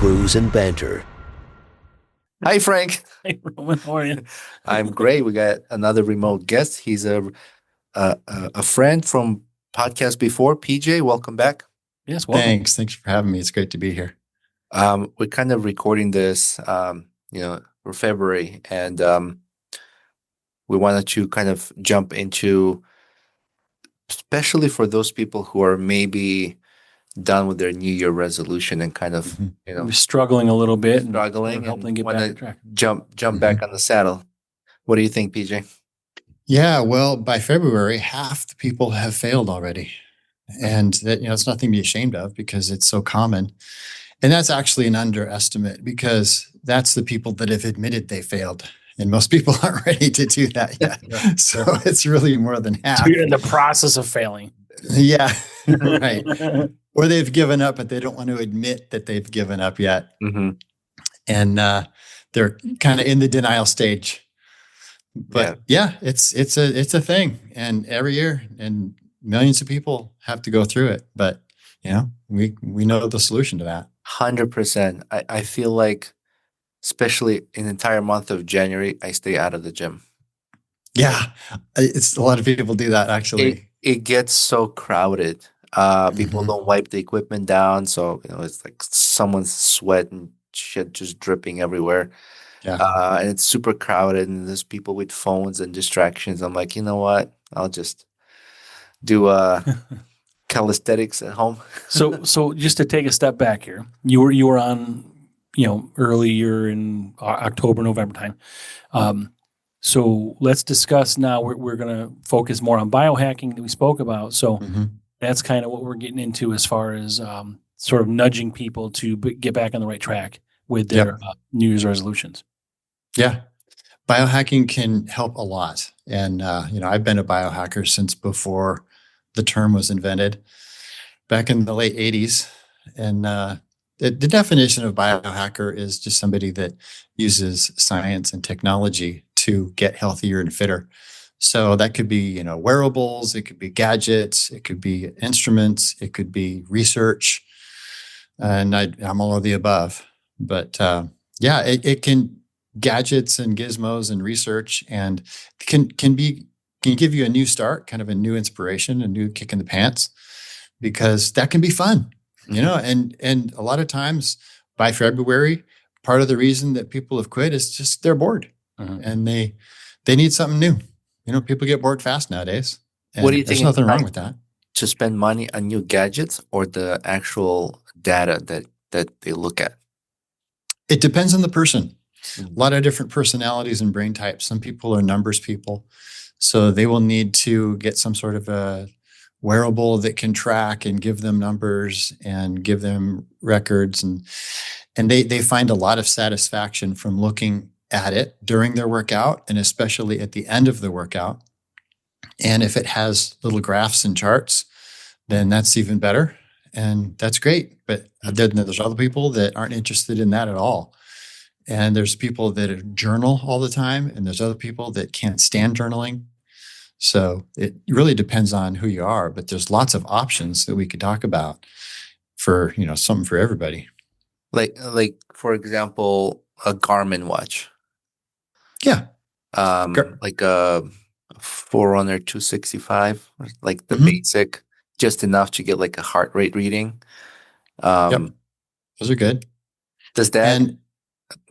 Brews and Banter. Hi, Frank. Hey, Roman, how are you? I'm great. We got another remote guest. He's a friend from podcast before. PJ, welcome back. Yes, welcome. Thanks for having me. It's great to be here. We're kind of recording this, for February, and we wanted to kind of jump into, especially for those people who are maybe done with their New Year resolution and kind of, We're struggling a little bit. struggling and helping and get want back on to track. jump back on the saddle. What do you think, PJ? Yeah, well, by February, half the people have failed already. And that, it's nothing to be ashamed of because it's so common. And that's actually an underestimate because that's the people that have admitted they failed. And most people aren't ready to do that yet. So it's really more than half. So you're in the process of failing. Yeah, right. Or they've given up, but they don't want to admit that they've given up yet. Mm-hmm. And they're kind of in the denial stage. But yeah, it's a thing, and every year, and millions of people have to go through it. But we know the solution to that. 100%. I feel like, especially in the entire month of January, I stay out of the gym. Yeah, it's a lot of people do that actually. It gets so crowded. People don't wipe the equipment down, so it's like someone's sweat and shit just dripping everywhere. Yeah. And it's super crowded, and there's people with phones and distractions. I'm like, you know what? I'll just do calisthenics at home. So just to take a step back here, you were on, earlier in October, November time. So let's discuss now. We're going to focus more on biohacking that we spoke about. So that's kind of what we're getting into as far as sort of nudging people to get back on the right track with their New Year's resolutions. Yeah. Biohacking can help a lot. And, I've been a biohacker since before the term was invented back in the late 80s. And the definition of biohacker is just somebody that uses science and technology to get healthier and fitter. So that could be, wearables, it could be gadgets, it could be instruments, it could be research. And I'm all of the above. But it can gadgets and gizmos and research and can give you a new start, kind of a new inspiration, a new kick in the pants, because that can be fun, and a lot of times by February, part of the reason that people have quit is just they're bored and they need something new. People get bored fast nowadays. And What do you think? There's nothing wrong with that. To spend money on new gadgets or the actual data that they look at? It depends on the person. A lot of different personalities and brain types. Some people are numbers people. So they will need to get some sort of a wearable that can track and give them numbers and give them records. And they find a lot of satisfaction from looking at it during their workout and especially at the end of the workout. And if it has little graphs and charts, then that's even better. And that's great. But then there's other people that aren't interested in that at all. And there's people that journal all the time, and there's other people that can't stand journaling. So it really depends on who you are, but there's lots of options that we could talk about for, something for everybody. Like for example, a Garmin watch. Yeah. Like a Forerunner 265, like the basic, just enough to get like a heart rate reading. Those are good. Does that? And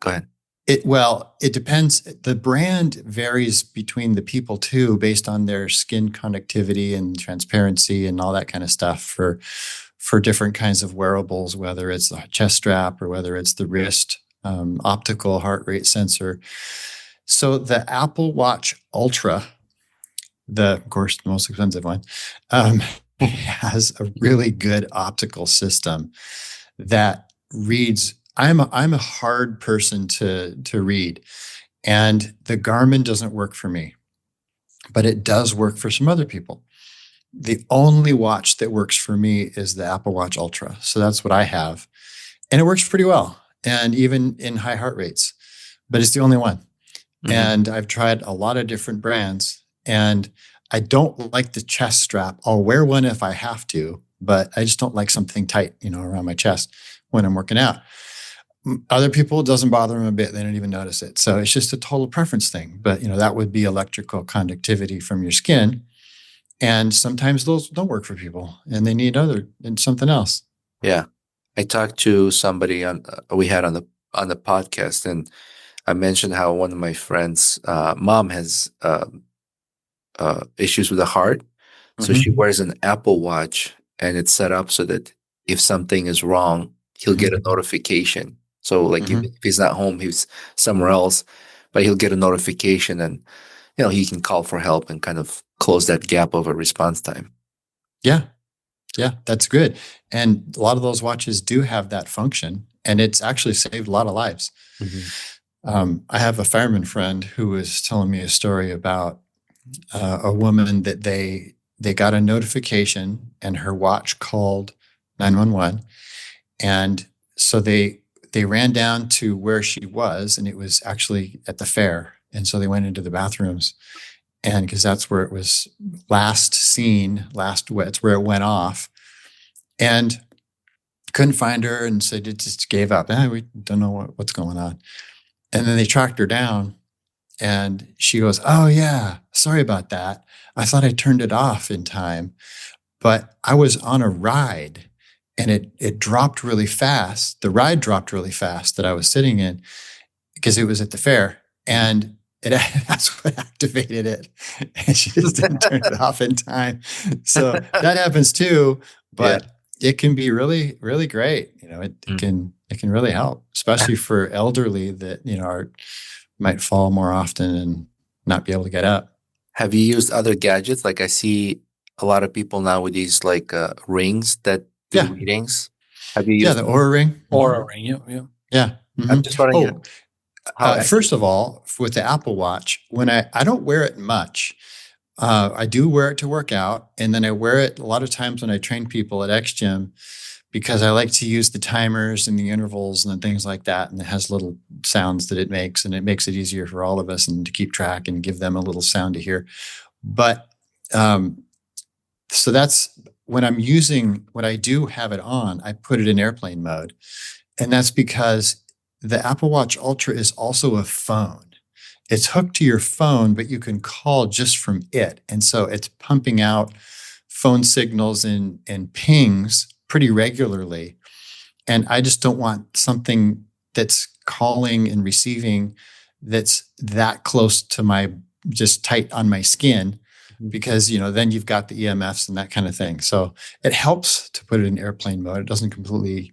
go ahead. It depends. The brand varies between the people too, based on their skin conductivity and transparency and all that kind of stuff for different kinds of wearables, whether it's the chest strap or whether it's the wrist optical heart rate sensor. So the Apple Watch Ultra, of course, the most expensive one, has a really good optical system that reads. I'm a hard person to read, and the Garmin doesn't work for me, but it does work for some other people. The only watch that works for me is the Apple Watch Ultra. So that's what I have, and it works pretty well, and even in high heart rates, but it's the only one. And I've tried a lot of different brands, and I don't like the chest strap. I'll wear one if I have to, but I just don't like something tight, around my chest when I'm working out. Other people, it doesn't bother them a bit. They don't even notice it. So it's just a total preference thing. But, that would be electrical conductivity from your skin. And sometimes those don't work for people and they need something else. Yeah. I talked to somebody we had on the podcast, and I mentioned how one of my friends' mom has issues with the heart. So she wears an Apple Watch, and it's set up so that if something is wrong, he'll get a notification. So like if he's not home, he's somewhere else, but he'll get a notification, and he can call for help and kind of close that gap of a response time. Yeah. Yeah, that's good. And a lot of those watches do have that function, and it's actually saved a lot of lives. I have a fireman friend who was telling me a story about a woman that they got a notification and her watch called 911. And so they ran down to where she was, and it was actually at the fair. And so they went into the bathrooms, and because that's where it was last seen, it's where it went off, and couldn't find her, and so it just gave up. We don't know what's going on. And then they tracked her down, and she goes, "Oh yeah, sorry about that. I thought I turned it off in time, but I was on a ride, and it dropped really fast. The ride dropped really fast that I was sitting in because it was at the fair, and that's what activated it. And she just didn't turn it off in time. So that happens too, but it can be really, really great. It can really help, especially for elderly that, might fall more often and not be able to get up. Have you used other gadgets? Like I see a lot of people now with these like rings that do readings. Have you used the Oura Ring? Oura Ring, yeah. I'm just wondering first of all, with the Apple Watch, when I don't wear it much. I do wear it to work out, and then I wear it a lot of times when I train people at X Gym, because I like to use the timers and the intervals and things like that, and it has little sounds that it makes, and it makes it easier for all of us and to keep track and give them a little sound to hear. But so that's when I do have it on, I put it in airplane mode, and that's because the Apple Watch Ultra is also a phone. It's hooked to your phone, but you can call just from it. And so it's pumping out phone signals and pings pretty regularly. And I just don't want something that's calling and receiving that's that close to just tight on my skin, because, then you've got the EMFs and that kind of thing. So it helps to put it in airplane mode. It doesn't completely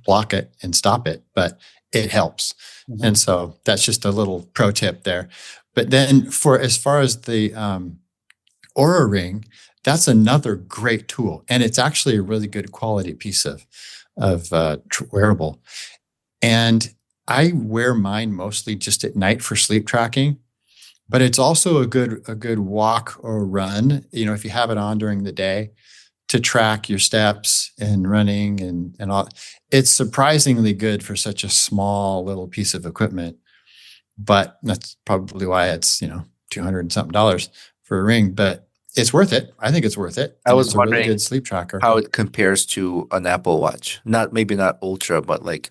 block it and stop it, but it helps. And so that's just a little pro tip there. But then as far as the Oura Ring, that's another great tool. And it's actually a really good quality piece of wearable. And I wear mine mostly just at night for sleep tracking, but it's also a good walk or run, if you have it on during the day, to track your steps and running and all. It's surprisingly good for such a small little piece of equipment, but that's probably why it's, $200 and something for a ring, but it's worth it. I think it's worth it. I was wondering a really good sleep tracker. How it compares to an Apple Watch, maybe not Ultra, but like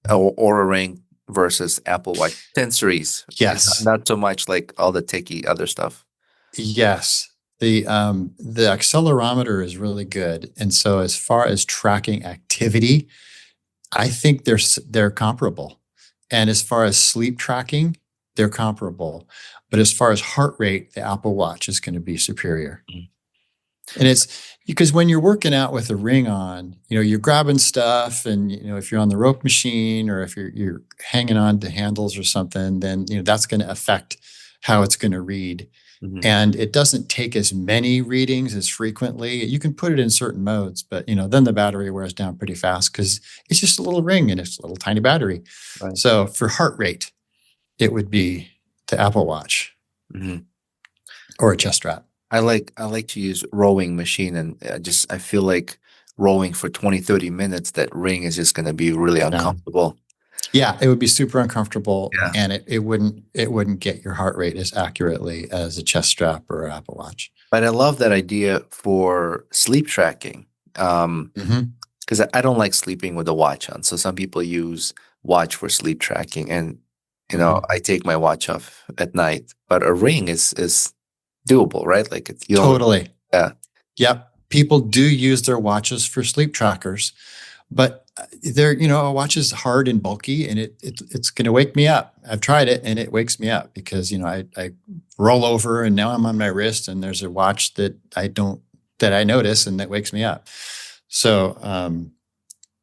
Oura Ring versus Apple Watch sensories. Yes. Not so much like all the techie other stuff. Yes. The accelerometer is really good. And so as far as tracking activity, I think they're comparable. And as far as sleep tracking, they're comparable. But as far as heart rate, the Apple Watch is going to be superior. And it's because when you're working out with a ring on, you're grabbing stuff, and if you're on the rope machine or if you're hanging on to handles or something, then that's going to affect how it's going to read. And it doesn't take as many readings as frequently. You can put it in certain modes, but then the battery wears down pretty fast because it's just a little ring and it's a little tiny battery. Right. So for heart rate, it would be the Apple Watch or a chest strap. I like to use rowing machine, and I feel like rowing for 20, 30 minutes, that ring is just going to be really uncomfortable. Yeah, it would be super uncomfortable, and it wouldn't get your heart rate as accurately as a chest strap or an Apple Watch. But I love that idea for sleep tracking, because because I don't like sleeping with a watch on. So some people use watch for sleep tracking, and I take my watch off at night. But a ring is doable, right? Like you don't. Totally. Yeah. Yep. People do use their watches for sleep trackers, but they're, a watch is hard and bulky, and it's going to wake me up. I've tried it and it wakes me up because, I roll over and now I'm on my wrist and there's a watch that I notice and that wakes me up. So,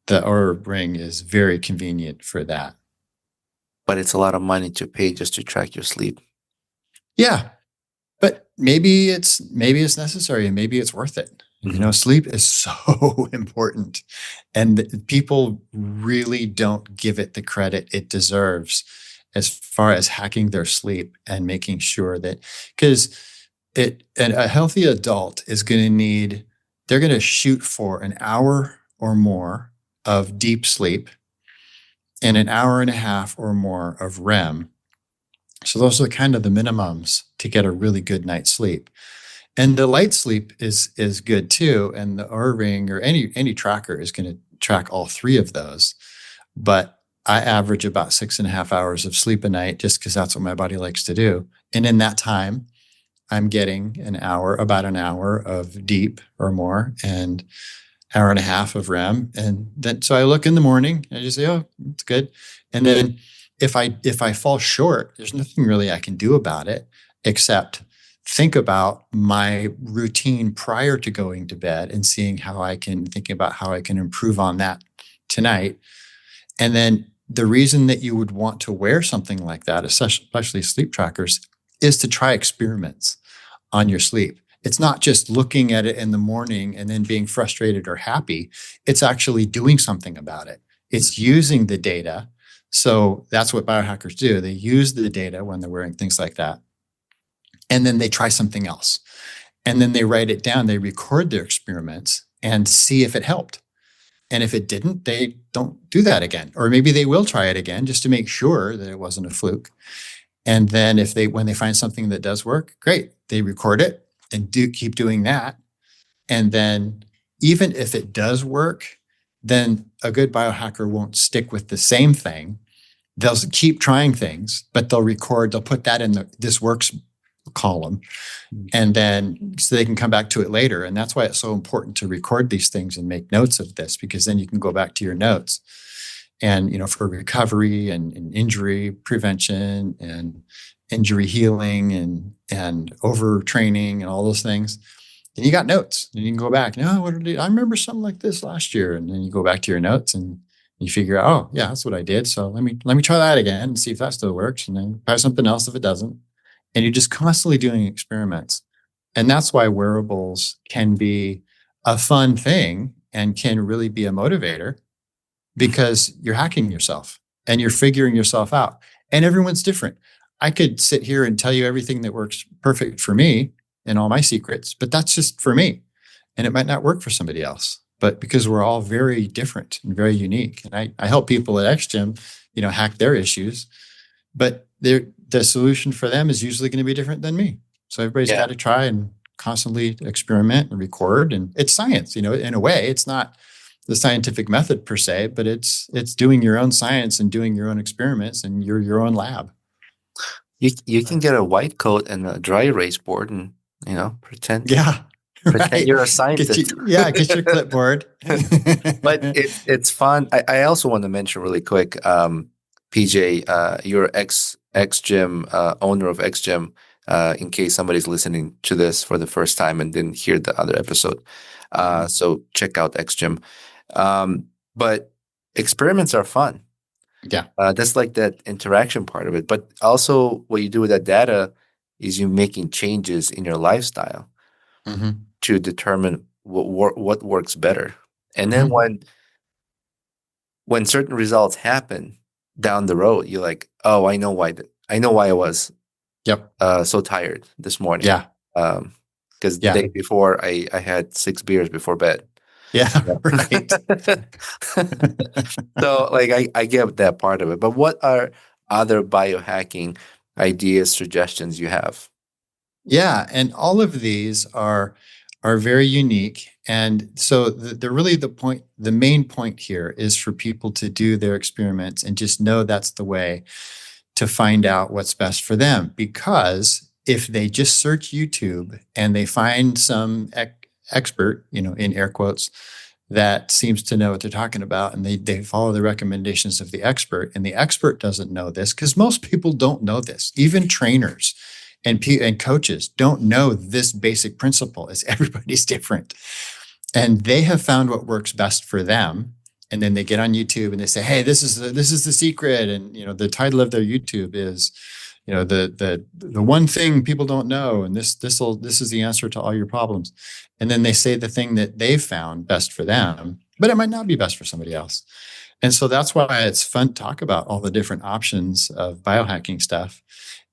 the Oura Ring is very convenient for that. But it's a lot of money to pay just to track your sleep. Yeah. But maybe it's necessary and maybe it's worth it. Mm-hmm. Sleep is so important, and people really don't give it the credit it deserves as far as hacking their sleep and making sure that, because a healthy adult is they're going to shoot for an hour or more of deep sleep and an hour and a half or more of REM. So those are kind of the minimums to get a really good night's sleep. And the light sleep is good too. And the Oura Ring or any tracker is going to track all three of those. But I average about 6.5 hours of sleep a night just because that's what my body likes to do. And in that time, I'm getting about an hour of deep or more and hour and a half of REM. And then, so I look in the morning and I just say, oh, it's good. And then if I fall short, there's nothing really I can do about it except think about my routine prior to going to bed and thinking about how I can improve on that tonight. And then the reason that you would want to wear something like that, especially sleep trackers, is to try experiments on your sleep. It's not just looking at it in the morning and then being frustrated or happy. It's actually doing something about it. It's using the data. So that's what biohackers do. They use the data when they're wearing things like that. And then they try something else. And then they write it down. They record their experiments and see if it helped. And if it didn't, they don't do that again. Or maybe they will try it again just to make sure that it wasn't a fluke. And then when they find something that does work, great. They record it and keep doing that. And then even if it does work, then a good biohacker won't stick with the same thing. They'll keep trying things, but they'll put that in the this works column, and then so they can come back to it later. And that's why it's so important to record these things and make notes of this, because then you can go back to your notes and, for recovery and injury prevention and injury healing and overtraining and all those things. And you got notes and you can go back. I remember something like this last year. And then you go back to your notes and you figure out, oh yeah, that's what I did. So let me try that again and see if that still works. And then try something else if it doesn't. And you're just constantly doing experiments. And that's why wearables can be a fun thing and can really be a motivator, because you're hacking yourself and you're figuring yourself out. And everyone's different. I could sit here and tell you everything that works perfect for me and all my secrets, but that's just for me. And it might not work for somebody else. But because we're all very different and very unique. And I help people at XGym, hack their issues. But the solution for them is usually going to be different than me. So everybody's got to try and constantly experiment and record. And it's science, in a way. It's not the scientific method per se, but it's doing your own science and doing your own experiments, and you're your own lab. You can get a white coat and a dry erase board and pretend. Yeah. Pretend you're a scientist. Get your clipboard. But it's fun. I also want to mention really quick, PJ, you're XGym owner of XGym. In case somebody's listening to this for the first time and didn't hear the other episode, so check out XGym. But experiments are fun. Yeah, that's like that interaction part of it. But also, what you do with that data is you making changes in your lifestyle to determine what works better. And then when certain results happen down the road, you're like, oh, I know why I was so tired this morning. Yeah. Because the day before I had 6 beers before bed. Yeah, right. So I get that part of it. But what are other biohacking ideas, suggestions you have? Yeah, and all of these are very unique And so the main point here is for people to do their experiments and just know that's the way to find out what's best for them. Because if they just search YouTube and they find some expert, in air quotes, that seems to know what they're talking about, and they follow the recommendations of the expert, and the expert doesn't know this, because most people don't know this. Even trainers and coaches don't know this basic principle, is everybody's different. And they have found what works best for them. And then they get on YouTube and they say, hey, this is the secret. And, the title of their YouTube is, the one thing people don't know. And this is the answer to all your problems. And then they say the thing that they've found best for them, but it might not be best for somebody else. And so that's why it's fun to talk about all the different options of biohacking stuff.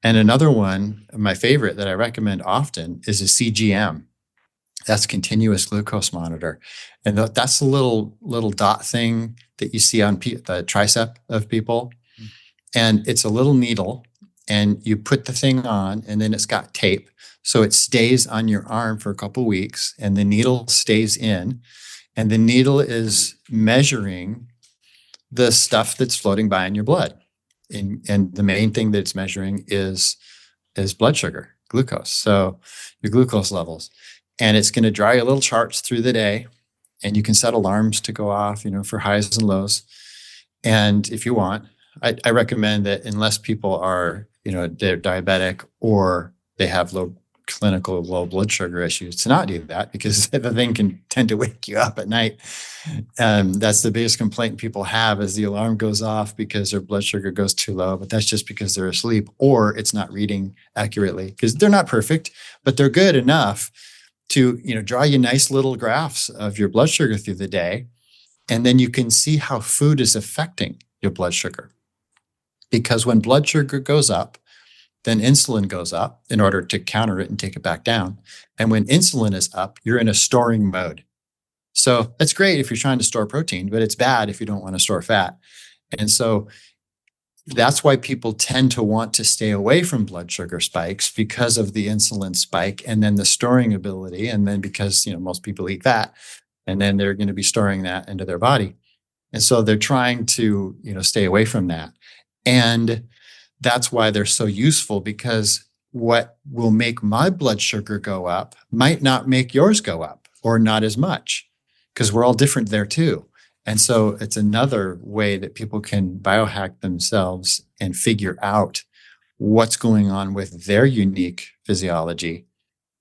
And another one, my favorite that I recommend often, is a CGM. That's continuous glucose monitor. And that's a little dot thing that you see on the tricep of people. And it's a little needle, and you put the thing on, and then it's got tape. So it stays on your arm for a couple of weeks, and the needle stays in, and the needle is measuring the stuff that's floating by in your blood. And the main thing that it's measuring is blood sugar, glucose. So your glucose levels. And it's going to draw you little charts through the day, and you can set alarms to go off, for highs and lows. And if you want, I recommend that unless people are, they're diabetic or they have clinical low blood sugar issues, to not do that, because the thing can tend to wake you up at night. That's the biggest complaint people have, is the alarm goes off because their blood sugar goes too low, but that's just because they're asleep, or it's not reading accurately, because they're not perfect, but they're good enough to, draw you nice little graphs of your blood sugar through the day. And then you can see how food is affecting your blood sugar. Because when blood sugar goes up, then insulin goes up in order to counter it and take it back down. And when insulin is up, you're in a storing mode. So that's great if you're trying to store protein, but it's bad if you don't want to store fat. And so that's why people tend to want to stay away from blood sugar spikes, because of the insulin spike and then the storing ability. And then because, most people eat fat, and then they're going to be storing that into their body. And so they're trying to, stay away from that. And that's why they're so useful, because what will make my blood sugar go up might not make yours go up, or not as much, because we're all different there too. And so it's another way that people can biohack themselves and figure out what's going on with their unique physiology,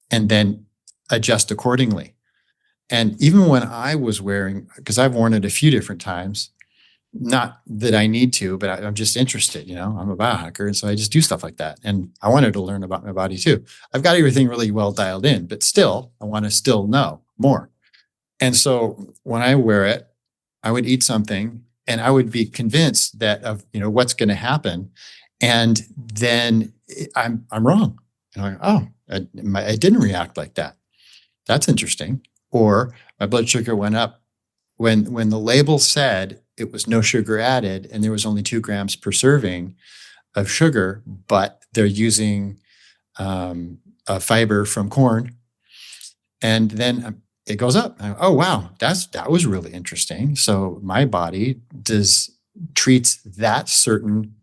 and then adjust accordingly. And even when I was wearing, because I've worn it a few different times, not that I need to, but I'm just interested, I'm a biohacker. And so I just do stuff like that. And I wanted to learn about my body too. I've got everything really well dialed in, but still, I want to still know more. And so when I wear it, I would eat something and I would be convinced that of, what's going to happen. And then I'm wrong. And I'm like, oh, I didn't react like that. That's interesting. Or my blood sugar went up when the label said it was no sugar added and there was only 2 grams per serving of sugar, but they're using a fiber from corn. And then it goes up. Oh, wow, that was really interesting. So my body treats that certain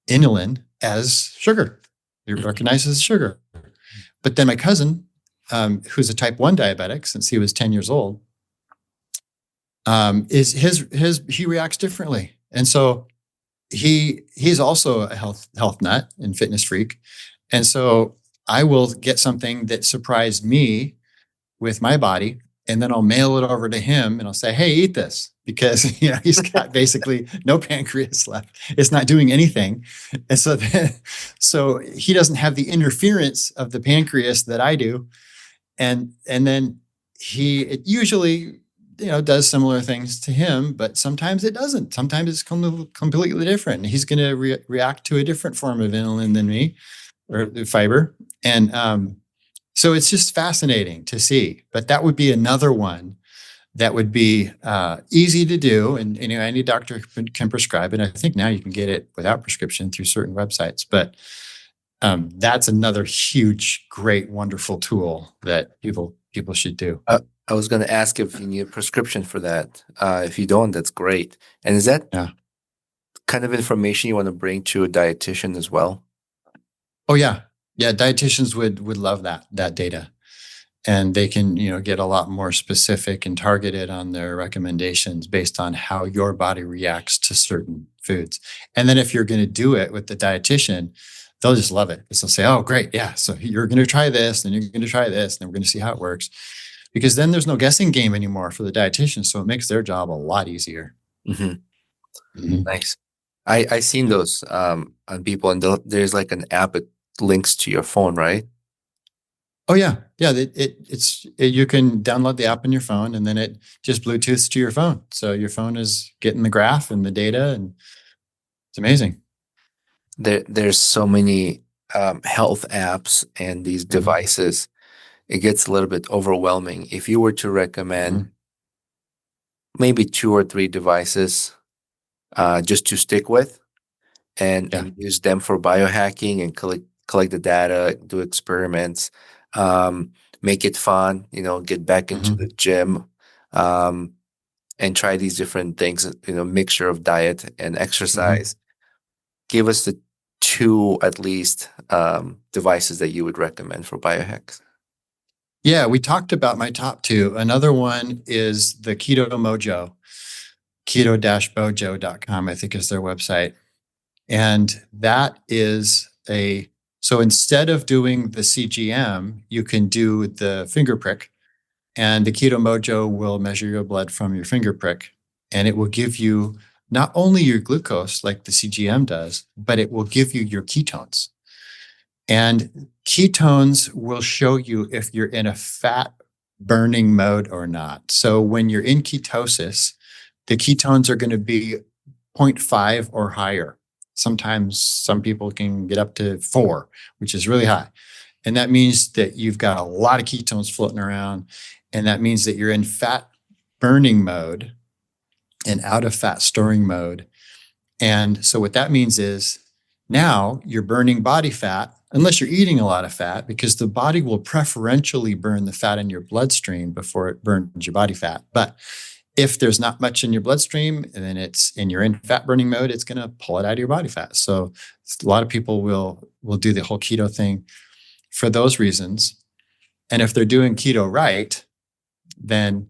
inulin as sugar. It recognizes sugar. But then my cousin, who's a type 1 diabetic since he was 10 years old, he reacts differently. And so he's also a health nut and fitness freak. And so I will get something that surprised me with my body, and then I'll mail it over to him and I'll say, hey, eat this, because he's got basically no pancreas left. It's not doing anything. And so he doesn't have the interference of the pancreas that I do. And then it usually does similar things to him, but sometimes it doesn't. Sometimes it's completely different. He's going to react to a different form of inulin than me, or the fiber. And so it's just fascinating to see. But that would be another one that would be easy to do. And any doctor can prescribe it. I think now you can get it without prescription through certain websites. But that's another huge, great, wonderful tool that people should do. I was going to ask if you need a prescription for that. If you don't, that's great. And is that Yeah. kind of information you want to bring to a dietitian as well? Oh yeah. Yeah. Dietitians would love that data. And they can, get a lot more specific and targeted on their recommendations based on how your body reacts to certain foods. And then if you're going to do it with the dietitian, they'll just love it. Because they'll say, oh, great. Yeah. So you're going to try this, and you're going to try this, and then we're going to see how it works. Because then there's no guessing game anymore for the dietitian. So it makes their job a lot easier. Nice. I seen those on people, and there's like an app that links to your phone, right? Oh yeah. Yeah. You can download the app on your phone, and then it just Bluetooths to your phone. So your phone is getting the graph and the data, and it's amazing. There's so many health apps and these devices. It gets a little bit overwhelming. If you were to recommend maybe 2 or 3 devices just to stick with and use them for biohacking and collect the data, do experiments, make it fun, get back into the gym, and try these different things, mixture of diet and exercise. Give us the 2 at least devices that you would recommend for biohacks. Yeah, we talked about my top 2. Another one is the Keto Mojo, keto-bojo.com, I think is their website. And that is so instead of doing the CGM, you can do the finger prick, and the Keto Mojo will measure your blood from your finger prick, and it will give you not only your glucose like the CGM does, but it will give you your ketones. And ketones will show you if you're in a fat burning mode or not. So when you're in ketosis, the ketones are going to be 0.5 or higher. Sometimes some people can get up to 4, which is really high. And that means that you've got a lot of ketones floating around. And that means that you're in fat burning mode and out of fat storing mode. And so what that means is now you're burning body fat, unless you're eating a lot of fat, because the body will preferentially burn the fat in your bloodstream before it burns your body fat. But if there's not much in your bloodstream and then you're in fat burning mode, it's going to pull it out of your body fat. So a lot of people will do the whole keto thing for those reasons. And if they're doing keto right, then,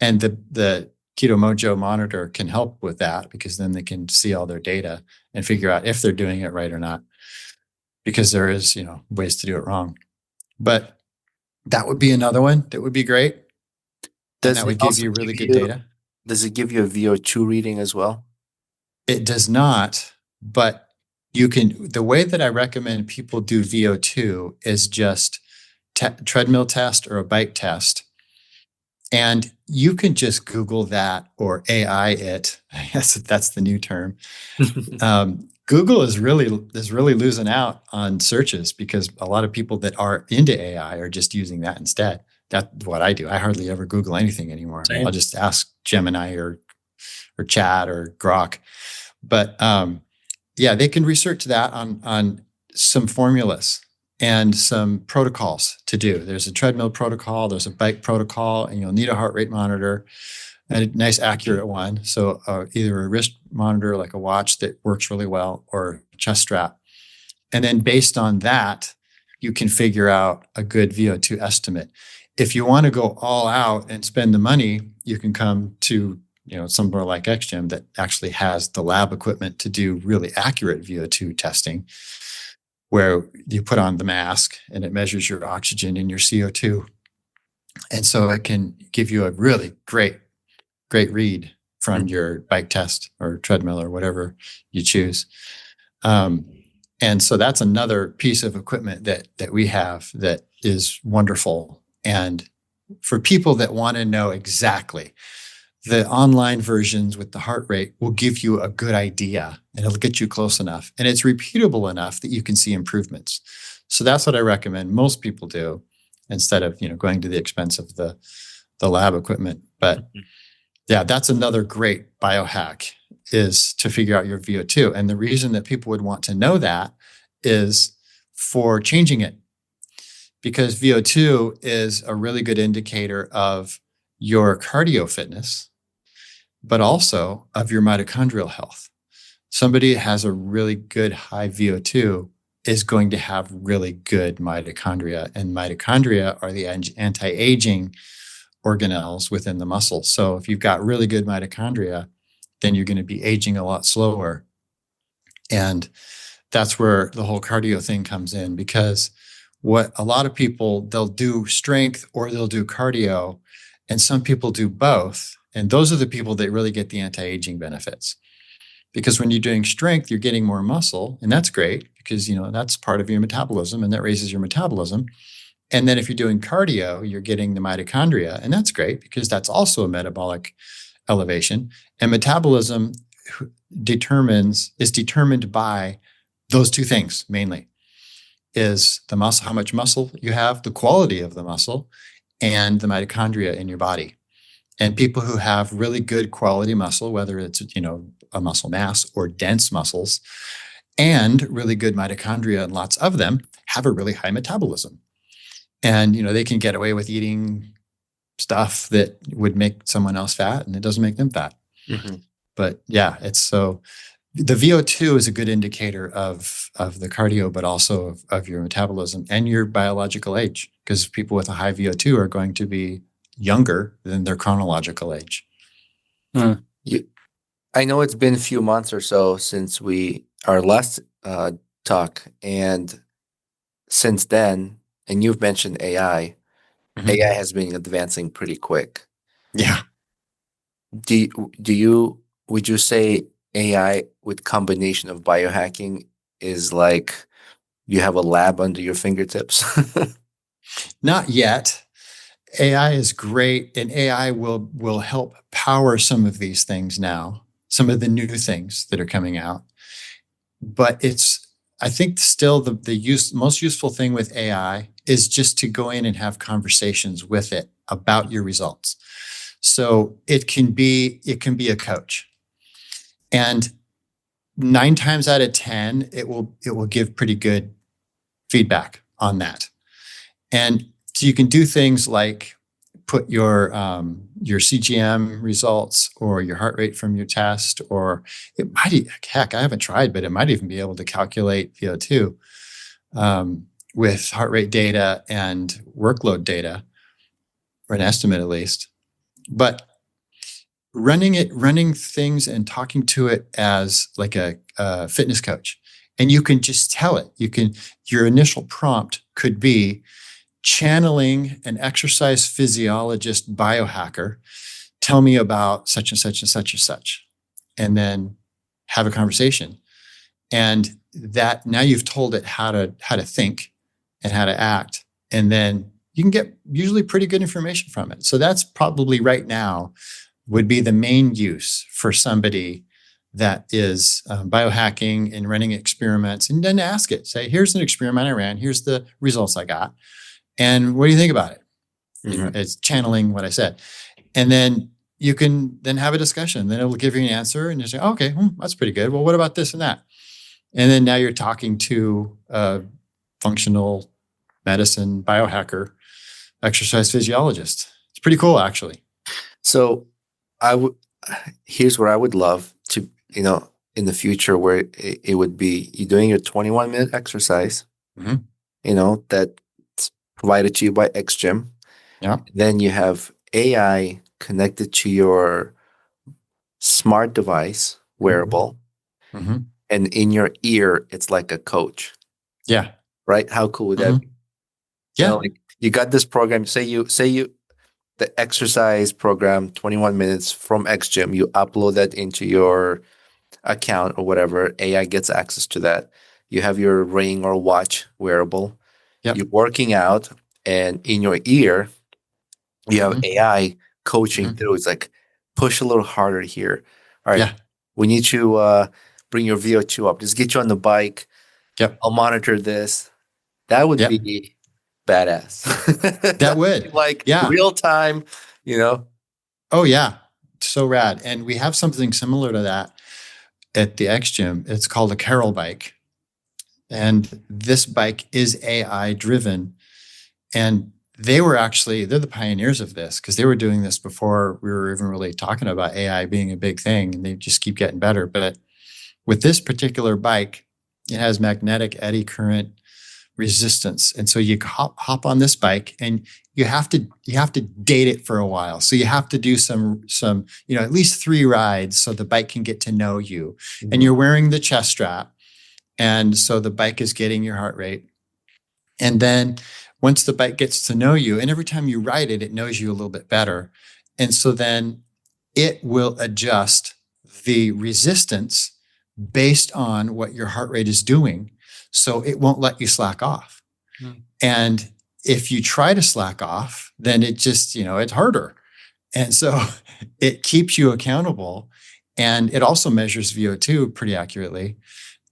and the Keto Mojo monitor can help with that, because then they can see all their data and figure out if they're doing it right or not, because there is, ways to do it wrong. But that would be another one that would be great. That would give you really good data. Does it give you a VO2 reading as well? It does not, but the way that I recommend people do VO2 is just treadmill test or a bike test. And you can just Google that or AI it. I guess that's the new term. Google is really losing out on searches, because a lot of people that are into AI are just using that instead. That's what I do. I hardly ever Google anything anymore. Same. I'll just ask Gemini or Chat or Grok. But they can research that on some formulas and some protocols to do. There's a treadmill protocol, there's a bike protocol, and you'll need a heart rate monitor, a nice accurate one. So either a wrist monitor like a watch that works really well, or a chest strap. And then based on that, you can figure out a good VO2 estimate. If you want to go all out and spend the money, you can come to somewhere like XGym that actually has the lab equipment to do really accurate VO2 testing, where you put on the mask and it measures your oxygen and your CO2. And so it can give you a really great read from your bike test or treadmill or whatever you choose. And so that's another piece of equipment that we have that is wonderful. And for people that want to know exactly, the online versions with the heart rate will give you a good idea, and it'll get you close enough, and it's repeatable enough that you can see improvements. So that's what I recommend most people do, instead of going to the expense of the lab equipment. But yeah, that's another great biohack, is to figure out your VO2. And the reason that people would want to know that is for changing it, because VO2 is a really good indicator of your cardio fitness, but also of your mitochondrial health. Somebody that has a really good high VO2 is going to have really good mitochondria, and mitochondria are the anti-aging organelles within the muscle. So if you've got really good mitochondria, then you're going to be aging a lot slower. And that's where the whole cardio thing comes in, because what a lot of people, they'll do strength or they'll do cardio, and some people do both. And those are the people that really get the anti-aging benefits. Because when you're doing strength, you're getting more muscle, and that's great because, that's part of your metabolism, and that raises your metabolism. And then if you're doing cardio, you're getting the mitochondria, and that's great because that's also a metabolic elevation. And metabolism is determined by those two things mainly: is the muscle, how much muscle you have, the quality of the muscle, and the mitochondria in your body. And people who have really good quality muscle, whether it's, a muscle mass or dense muscles, and really good mitochondria and lots of them, have a really high metabolism. And, they can get away with eating stuff that would make someone else fat, and it doesn't make them fat. Mm-hmm. But yeah, the VO2 is a good indicator of the cardio, but also of your metabolism and your biological age, because people with a high VO2 are going to be younger than their chronological age. I know it's been a few months or so since our last talk, and since then, and you've mentioned AI. Mm-hmm. AI has been advancing pretty quick. Yeah. Would you say AI with combination of biohacking is like you have a lab under your fingertips? Not yet. AI is great, and AI will help power some of these things now, some of the new things that are coming out. But I think still the most useful thing with AI is just to go in and have conversations with it about your results. So it can be a coach. And 9 times out of 10, it will give pretty good feedback on that. And so you can do things like put your CGM results or your heart rate from your test, or it might, heck, I haven't tried, but it might even be able to calculate VO2 with heart rate data and workload data, or an estimate at least. But running things and talking to it as like a fitness coach, and you can just tell it. Your initial prompt could be channeling an exercise physiologist biohacker. Tell me about such and such and such and such, and then have a conversation. And that now you've told it how to think and how to act, and then you can get usually pretty good information from it. So that's probably right now would be the main use for somebody that is biohacking and running experiments, and then ask it, say, here's an experiment I ran, here's the results I got, and what do you think about it? Mm-hmm. It's channeling what I said. And then you can then have a discussion. Then it will give you an answer, and you say, okay, that's pretty good. Well, what about this and that? And then now you're talking to a functional medicine biohacker, exercise physiologist. It's pretty cool, actually. So here's where I would love to, in the future, where it would be you doing your 21-minute exercise, that's provided to you by XGym. Yeah. Then you have AI connected to your smart device wearable, Mm-hmm. and in your ear, it's like a coach. Yeah. Right? How cool would that be? Yeah. Like you got this program. Say you the exercise program, 21 minutes from XGym. You upload that into your account or whatever. AI gets access to that. You have your ring or watch wearable. Yep. You're working out, and in your ear, you have AI coaching through. It's like, push a little harder here. All right. Yeah. We need to bring your VO2 up. Just get you on the bike. Yep. I'll monitor this. That would be badass. That would. Like real time, Oh, yeah. So rad. And we have something similar to that at the XGym. It's called a Carol bike. And this bike is AI driven. And they're the pioneers of this because they were doing this before we were even really talking about AI being a big thing, and they just keep getting better. But with this particular bike, it has magnetic eddy current resistance. And so you hop on this bike and you have to date it for a while. So you have to do some, at least 3 rides so the bike can get to know you. Mm-hmm. And you're wearing the chest strap. And so the bike is getting your heart rate. And then once the bike gets to know you, and every time you ride it, it knows you a little bit better. And so then it will adjust the resistance based on what your heart rate is doing. So it won't let you slack off. And if you try to slack off, then it just, it's harder. And so it keeps you accountable. And it also measures VO2 pretty accurately.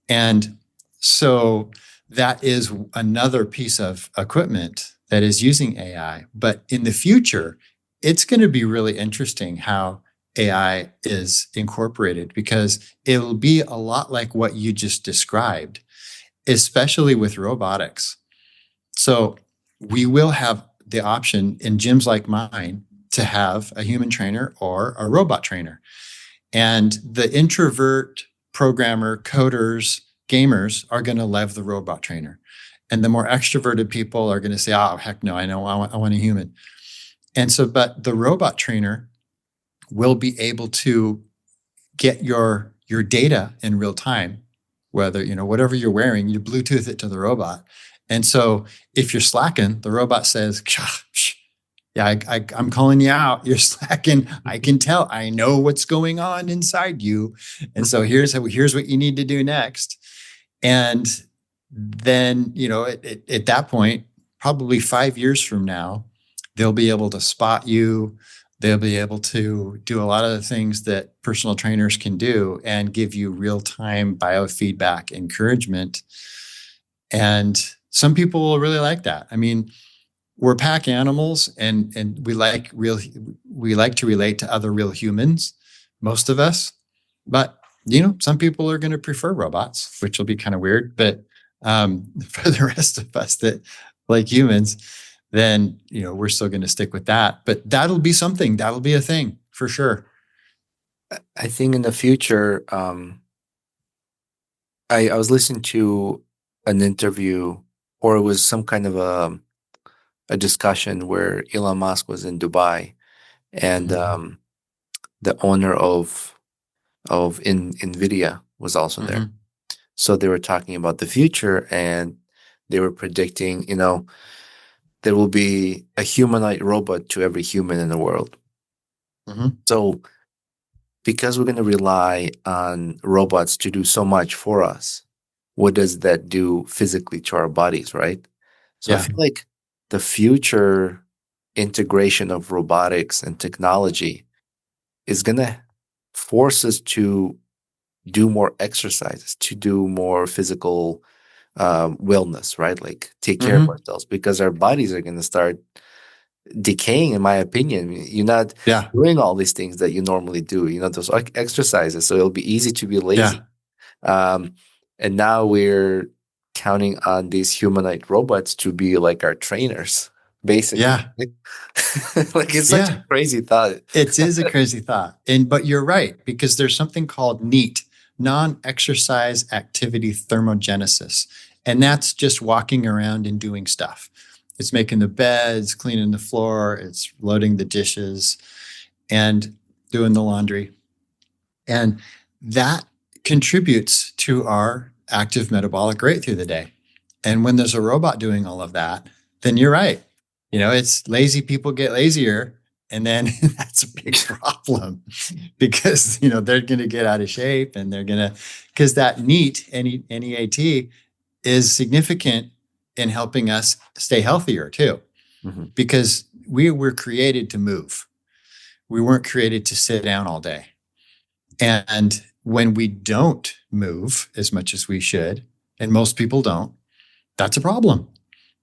And so that is another piece of equipment that is using AI. But in the future, it's going to be really interesting how AI is incorporated, because it'll be a lot like what you just described, especially with robotics. So we will have the option in gyms like mine to have a human trainer or a robot trainer. And the introvert programmer, coders, gamers are going to love the robot trainer. And the more extroverted people are going to say, oh, heck no, I want a human. And so, but the robot trainer will be able to get your data in real time, whether, whatever you're wearing, you Bluetooth it to the robot. And so if you're slacking, the robot says, yeah, I'm calling you out. You're slacking. I can tell. I know what's going on inside you. And so here's what you need to do next. And then, at that point, probably 5 years from now, they'll be able to spot you. They'll be able to do a lot of the things that personal trainers can do and give you real-time biofeedback encouragement. And some people will really like that. I mean, we're pack animals, and we like to relate to other real humans, most of us. But some people are going to prefer robots, which will be kind of weird. But for the rest of us that like humans, then we're still going to stick with that. But that'll be something. That'll be a thing for sure. I think in the future, I was listening to an interview, or it was some kind of a discussion where Elon Musk was in Dubai, and the owner of NVIDIA was also there. So they were talking about the future, and they were predicting, there will be a humanoid robot to every human in the world. So because we're going to rely on robots to do so much for us, what does that do physically to our bodies, right? So I feel like the future integration of robotics and technology is going to force us to do more exercises, to do more physical wellness, right? Like take care of ourselves, because our bodies are going to start decaying, in my opinion. You're not doing all these things that you normally do, those exercises. So it'll be easy to be lazy. And now we're counting on these humanoid robots to be like our trainers, basically. Like it's such a crazy thought. It is a crazy thought. But you're right, because there's something called NEAT, non-exercise activity thermogenesis. And that's just walking around and doing stuff. It's making the beds, cleaning the floor, it's loading the dishes, and doing the laundry. And that contributes to our active metabolic rate through the day. And when there's a robot doing all of that, then you're right. It's lazy people get lazier. And then that's a big problem, because, they're going to get out of shape, and because that NEAT, NEAT, is significant in helping us stay healthier too, because we were created to move. We weren't created to sit down all day. And when we don't move as much as we should, and most people don't, that's a problem.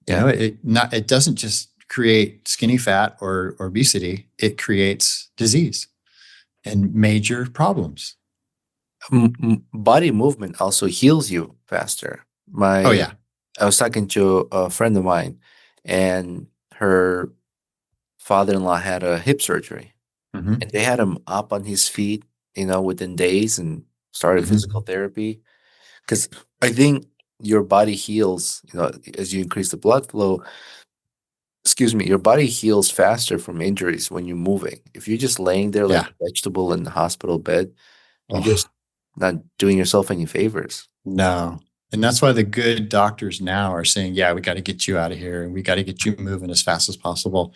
It doesn't just create skinny fat or obesity. It creates disease and major problems. Body movement also heals you faster. I was talking to a friend of mine, and her father-in-law had a hip surgery, Mhm. and they had him up on his feet, within days, and started Mhm. physical therapy. Because I think your body heals, as you increase the blood flow. Excuse me, your body heals faster from injuries when you're moving. If you're just laying there like Yeah. a vegetable in the hospital bed, you're Oh, just not doing yourself any favors. no. And that's why the good doctors now are saying, yeah, we got to get you out of here and we got to get you moving as fast as possible,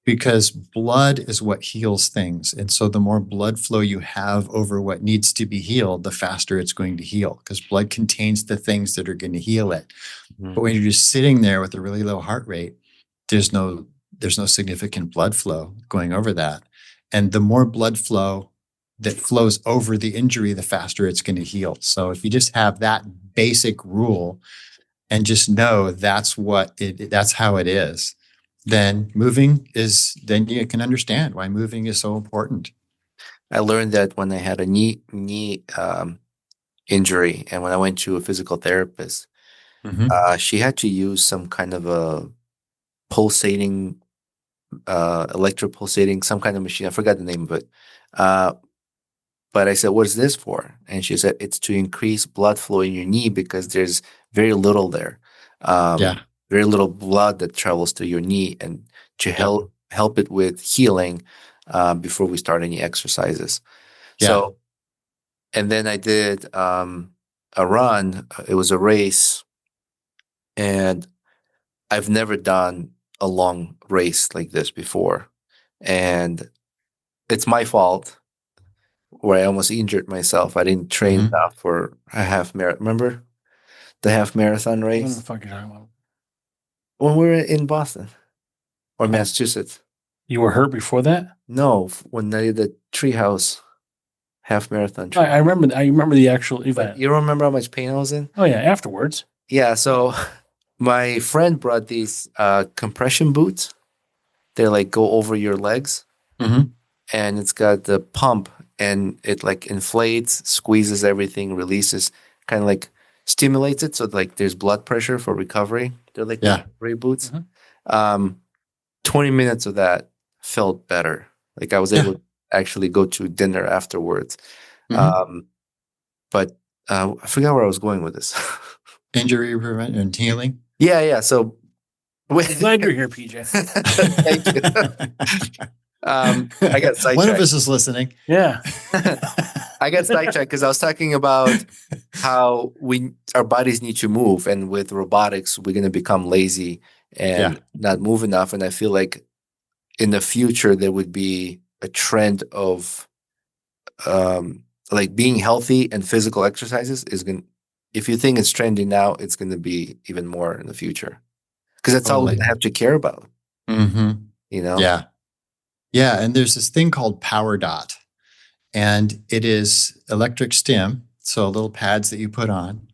because blood is what heals things. And so the more blood flow you have over what needs to be healed, the faster it's going to heal, because blood contains the things that are going to heal it. But when you're just sitting there with a really low heart rate, there's no significant blood flow going over that. And the more blood flow that flows over the injury, the faster it's going to heal. So if you just have that basic rule and just know that's how it is, then then you can understand why moving is so important. I learned that when I had a knee injury, and when I went to a physical therapist, Mm-hmm. she had to use some kind of a pulsating, electropulsating, some kind of machine. I forgot the name of it. Uh, but I said, "What is this for?" And she said, "It's to increase blood flow in your knee because there's very little there, Yeah. very little blood that travels to your knee, and to Yep. help it with healing before we start any exercises." Yeah. So, and then I did a run. It was a race, and I've never done a long race like this before, and it's my fault where I almost injured myself. I didn't train Mm-hmm. enough for a half marathon. Remember the half marathon What the race fuck are you talking about? when we were in Boston or Oh. Massachusetts? You were hurt before that? No, when I did the treehouse half marathon. I remember. I remember the actual But event. you don't remember how much pain I was in? Oh yeah, afterwards. Yeah. So my friend brought these compression boots. They like go over your legs, Mm-hmm. and it's got the pump, and it like inflates, squeezes everything, releases, kind of like stimulates it. So like there's blood pressure for recovery. They're like Yeah. recovery boots. Mhm. 20 minutes of that felt better. Like I was Yeah. able to actually go to dinner afterwards. Mm-hmm. Um, but I forgot where I was going with this. Injury prevention and healing. Yeah. So I'm glad you're here, PJ. thank you. I got sidetracked. One of us is listening. Yeah. I got sidetracked because I was talking about how our bodies need to move, and with robotics, we're going to become lazy and Yeah. not move enough. And I feel like in the future there would be a trend of like being healthy, and physical exercises is going. If you think it's trendy now, it's going to be even more in the future, because that's all we're going Totally. to have to care about. Mm-hmm. Yeah. Yeah. And there's this thing called Power Dot, and it is electric stim. So little pads that you put on,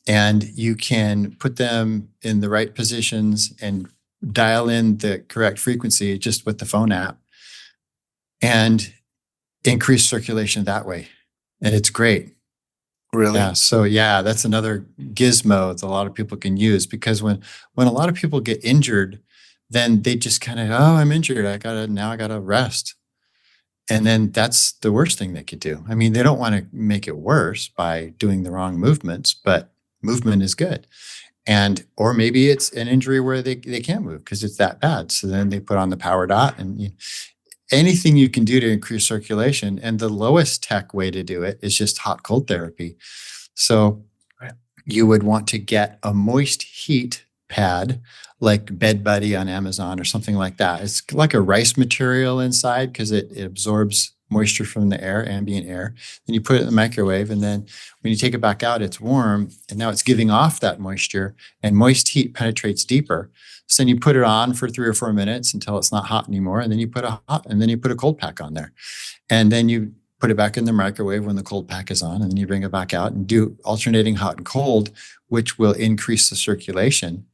and you can put them in the right positions and dial in the correct frequency just with the phone app and increase circulation that way. And it's great. Really? Yeah. So yeah, that's another gizmo that a lot of people can use, because when a lot of people get injured, then they just kind of, oh, I'm injured. I gotta rest. And then that's the worst thing they could do. I mean, they don't want to make it worse by doing the wrong movements, but movement is good. And or maybe it's an injury where they can't move because it's that bad. So then they put on the Power Dot, and anything you can do to increase circulation. And the lowest tech way to do it is just hot cold therapy. So you would want to get a moist heat pad like Bed Buddy on Amazon or something like that. It's like a rice material inside because it absorbs moisture from the air, ambient air. Then you put it in the microwave, and then when you take it back out, it's warm, and now it's giving off that moisture, and moist heat penetrates deeper. So then you put it on for 3 or 4 minutes until it's not hot anymore, and then you put a cold pack on there, and then you put it back in the microwave when the cold pack is on, and then you bring it back out and do alternating hot and cold, which will increase the circulation.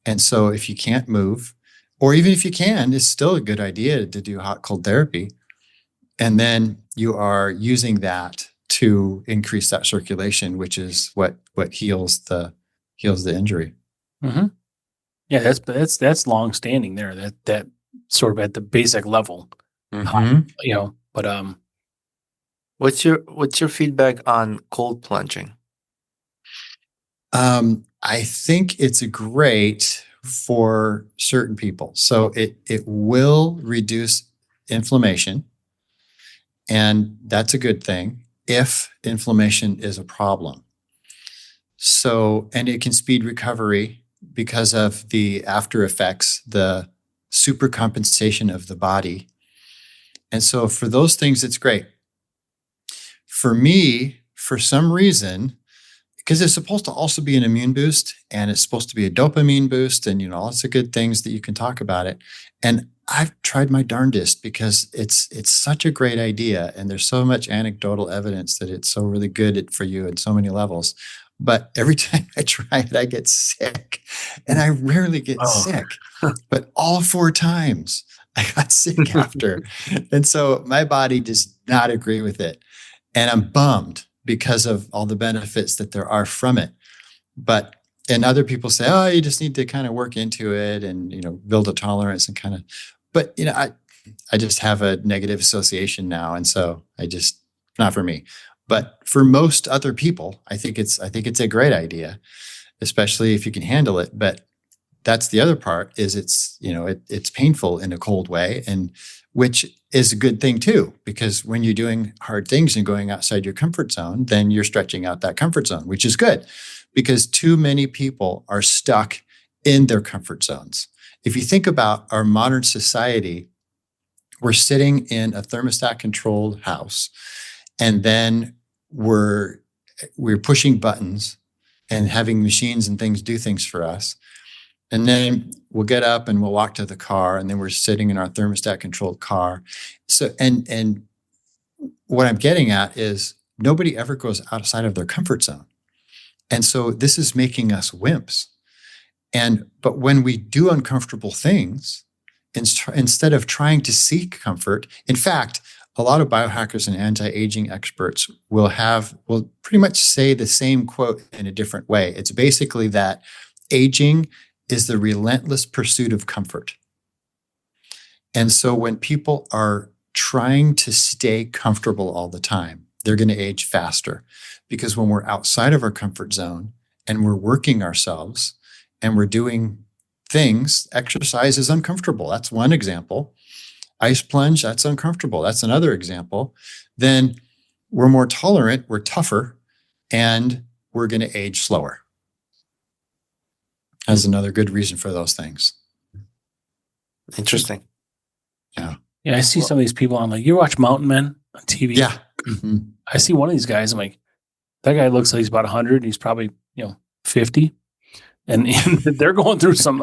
And so if you can't move, or even if you can, it's still a good idea to do hot cold therapy. And then you are using that to increase that circulation, which is what heals the injury. Mm-hmm. Yeah, that's long standing there. That sort of at the basic level, Mhm. But What's your feedback on cold plunging? I think it's great for certain people. So it will reduce inflammation, and that's a good thing if inflammation is a problem. So, and it can speed recovery because of the after effects, the supercompensation of the body. And so for those things, it's great. For me, for some reason, because it's supposed to also be an immune boost and it's supposed to be a dopamine boost and lots of good things that you can talk about it. And I've tried my darndest because it's such a great idea and there's so much anecdotal evidence that it's so really good for you at so many levels. But every time I try it, I get sick, and I rarely get sick. But all 4 times I got sick after, and so my body does not agree with it, and I'm bummed because of all the benefits that there are from it. But and other people say, oh, you just need to kind of work into it and build a tolerance and kind of. But I just have a negative association now, and so I just not for me. But for most other people, I think it's a great idea, especially if you can handle it. But that's the other part is it's painful in a cold way, and which is a good thing too, because when you're doing hard things and going outside your comfort zone, then you're stretching out that comfort zone, which is good because too many people are stuck in their comfort zones. If you think about our modern society, we're sitting in a thermostat controlled house, and then we're pushing buttons and having machines and things do things for us. And then we'll get up and we'll walk to the car, and then we're sitting in our thermostat controlled car. So, and what I'm getting at is nobody ever goes outside of their comfort zone. And so this is making us wimps. But when we do uncomfortable things, instead of trying to seek comfort, in fact, a lot of biohackers and anti-aging experts will pretty much say the same quote in a different way. It's basically that aging is the relentless pursuit of comfort. And so when people are trying to stay comfortable all the time, they're going to age faster, because when we're outside of our comfort zone and we're working ourselves and we're doing things, exercise is uncomfortable. That's one example. Ice plunge, that's uncomfortable. That's another example. Then we're more tolerant, we're tougher, and we're going to age slower. That's another good reason for those things. Interesting. Yeah. Yeah, I see some of these people on you watch Mountain Men on TV. Yeah. Mm-hmm. I see one of these guys. I'm like, that guy looks like he's about 100. He's probably 50, and they're going through some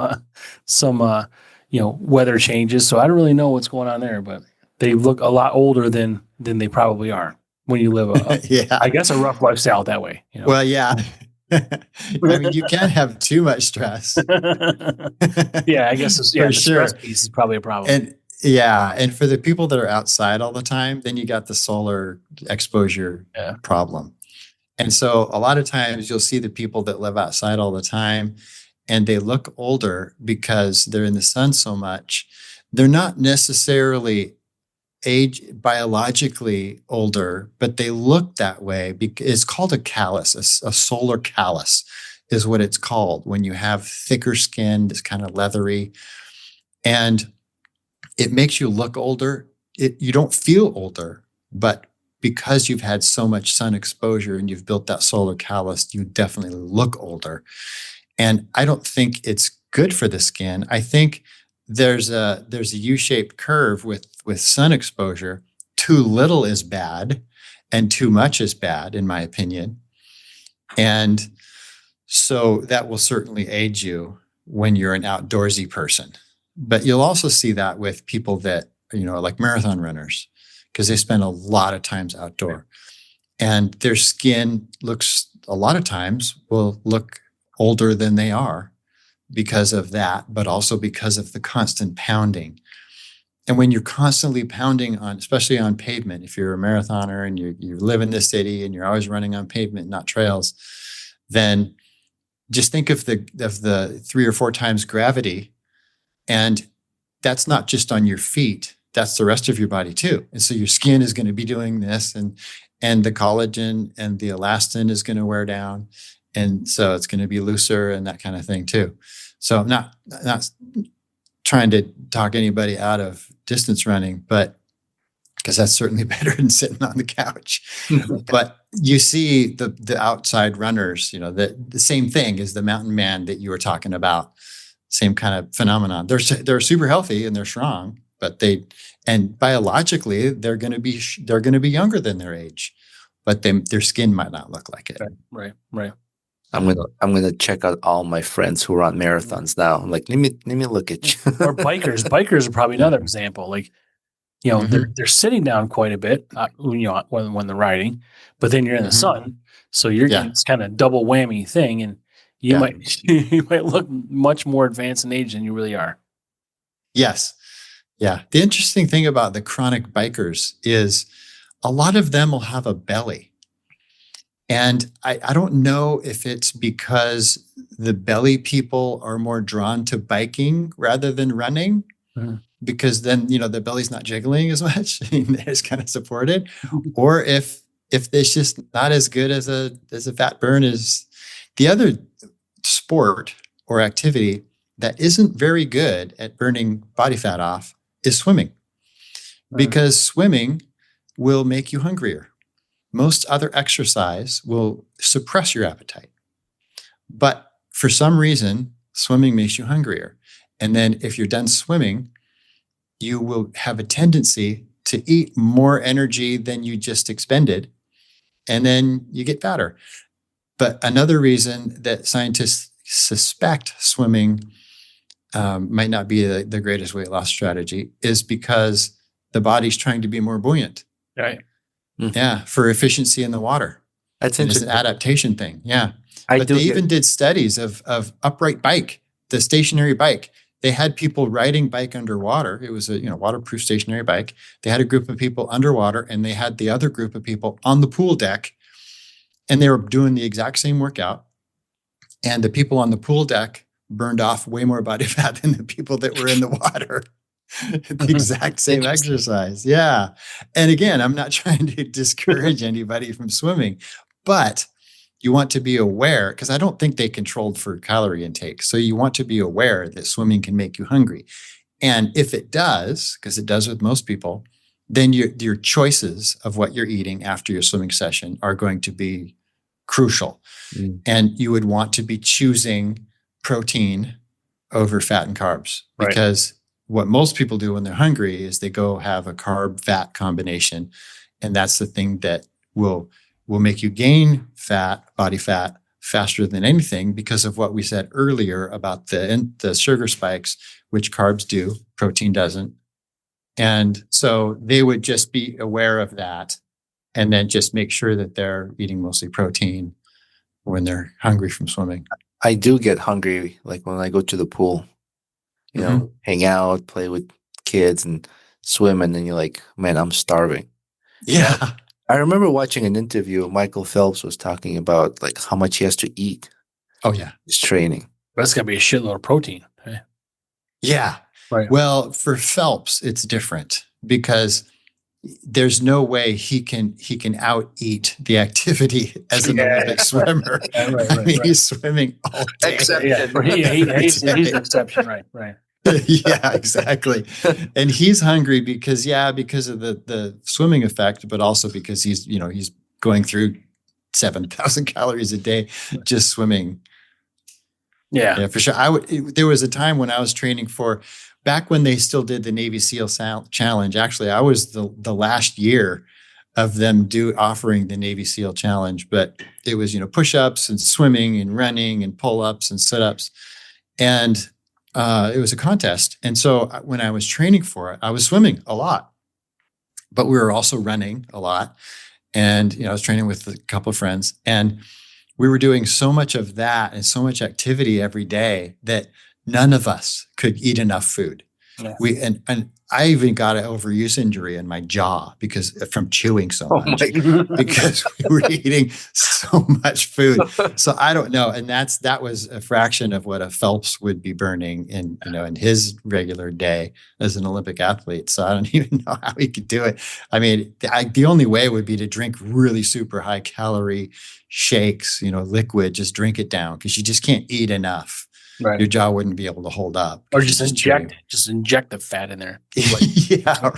weather changes. So I don't really know what's going on there, but they look a lot older than they probably are when you live I guess a rough lifestyle that way. Well, yeah. I mean, you can't have too much stress. Yeah, I guess the stress piece is probably a problem. And for the people that are outside all the time, then you got the solar exposure problem. And so a lot of times you'll see the people that live outside all the time and they look older because they're in the sun so much. They're not necessarily biologically older, but they look that way because it's called a callus, a solar callus is what it's called when you have thicker skin that's kind of leathery, and it makes you look older. You don't feel older, but because you've had so much sun exposure and you've built that solar callus, you definitely look older. And I don't think it's good for the skin. I think there's a U-shaped curve with sun exposure. Too little is bad and too much is bad, in my opinion. And so that will certainly aid you when you're an outdoorsy person. But you'll also see that with people that, like marathon runners, because they spend a lot of times outdoor. And their skin a lot of times will look older than they are because of that, but also because of the constant pounding. And when you're constantly pounding especially on pavement, if you're a marathoner and you live in this city and you're always running on pavement, not trails, then just think of the 3 or 4 times gravity, and that's not just on your feet, that's the rest of your body too. And so your skin is going to be doing this, and the collagen and the elastin is going to wear down, and so it's going to be looser and that kind of thing too. So I'm not trying to talk anybody out of distance running, but because that's certainly better than sitting on the couch. But you see the outside runners, the same thing as the mountain man that you were talking about, same kind of phenomenon. They're super healthy and they're strong, but and biologically they're going to be younger than their age, but their skin might not look like it. Right. I'm gonna check out all my friends who run marathons now. I'm like, let me look at you. Or bikers. Bikers are probably another example. Like, they're sitting down quite a bit, when they're riding, but then you're in the sun, so it's kind of double whammy thing, and you might look much more advanced in age than you really are. Yes. Yeah. The interesting thing about the chronic bikers is a lot of them will have a belly. And I don't know if it's because the belly people are more drawn to biking rather than running, because then, the belly's not jiggling as much. It's kind of supported. Or if it's just not as good as a fat burn as the other sport or activity that isn't very good at burning body fat off is swimming, because swimming will make you hungrier. Most other exercise will suppress your appetite, but for some reason, swimming makes you hungrier. And then if you're done swimming, you will have a tendency to eat more energy than you just expended, and then you get fatter. But another reason that scientists suspect swimming might not be the greatest weight loss strategy is because the body's trying to be more buoyant. Right. Yeah, for efficiency in the water. That's It's interesting. an adaptation thing. Yeah. But they even did studies of upright bike, the stationary bike. They had people riding bike underwater. It was a waterproof stationary bike. They had a group of people underwater, and they had the other group of people on the pool deck, and they were doing the exact same workout. And the people on the pool deck burned off way more body fat than the people that were in the water. The exact same exercise. Yeah. And again, I'm not trying to discourage anybody from swimming, but you want to be aware, because I don't think they controlled for calorie intake. So you want to be aware that swimming can make you hungry. And if it does, because it does with most people, then your choices of what you're eating after your swimming session are going to be crucial. And you would want to be choosing protein over fat and carbs, because what most people do when they're hungry is they go have a carb fat combination. And that's the thing that will make you gain body fat faster than anything, because of what we said earlier about the sugar spikes, which carbs do, protein doesn't. And so they would just be aware of that, and then just make sure that they're eating mostly protein when they're hungry from swimming. I do get hungry, like when I go to the pool, hang out, play with kids and swim. And then you're like, man, I'm starving. Yeah. I remember watching an interview. Michael Phelps was talking about like how much he has to eat. Oh yeah. His training. That's got to be a shitload of protein. Right? Yeah. Right. Well, for Phelps, it's different, because there's no way he can out eat the activity as an Olympic swimmer. He's swimming all day. He's an exception. Right. Yeah, exactly. And he's hungry because of the swimming effect, but also because he's going through 7,000 calories a day just swimming. Yeah, for sure. There was a time when I was training back when they still did the Navy SEAL Challenge. Actually, I was the last year of them offering the Navy SEAL Challenge, but it was, push-ups and swimming and running and pull-ups and sit-ups. And it was a contest. And so when I was training for it, I was swimming a lot, but we were also running a lot. And, I was training with a couple of friends, and we were doing so much of that and so much activity every day that none of us could eat enough food. Yeah. And I even got an overuse injury in my jaw because from chewing so Oh much, my because we were eating so much food. So I don't know. And that was a fraction of what a Phelps would be burning in his regular day as an Olympic athlete. So I don't even know how he could do it. I mean, the only way would be to drink really super high calorie shakes, liquid, just drink it down because you just can't eat enough. Right. Your jaw wouldn't be able to hold up. Or just inject the fat in there. Yeah,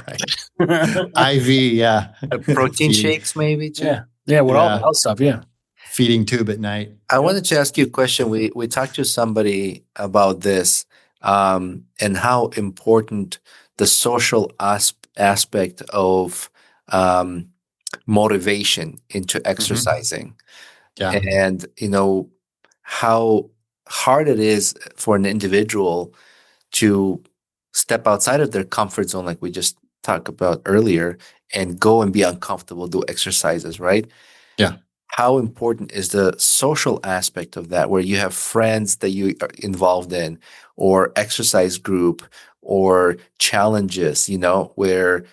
right. IV, yeah. protein shakes, maybe too. Yeah. With all the health stuff, yeah. Feeding tube at night. I wanted to ask you a question. We talked to somebody about this, and how important the social aspect of motivation into exercising, Yeah. and how hard it is for an individual to step outside of their comfort zone, like we just talked about earlier, and go and be uncomfortable, do exercises, right? Yeah. How important is the social aspect of that, where you have friends that you are involved in, or exercise group, or challenges, where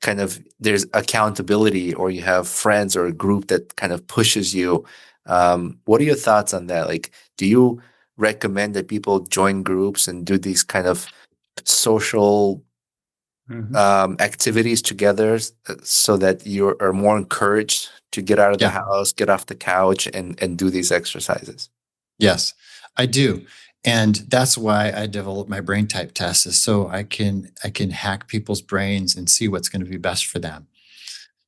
kind of there's accountability, or you have friends or a group that kind of pushes you. What are your thoughts on that? Like, do you recommend that people join groups and do these kind of social activities together, so that you are more encouraged to get out of the house, get off the couch, and do these exercises? Yes, I do. And that's why I developed my brain type test, is so I can hack people's brains and see what's going to be best for them.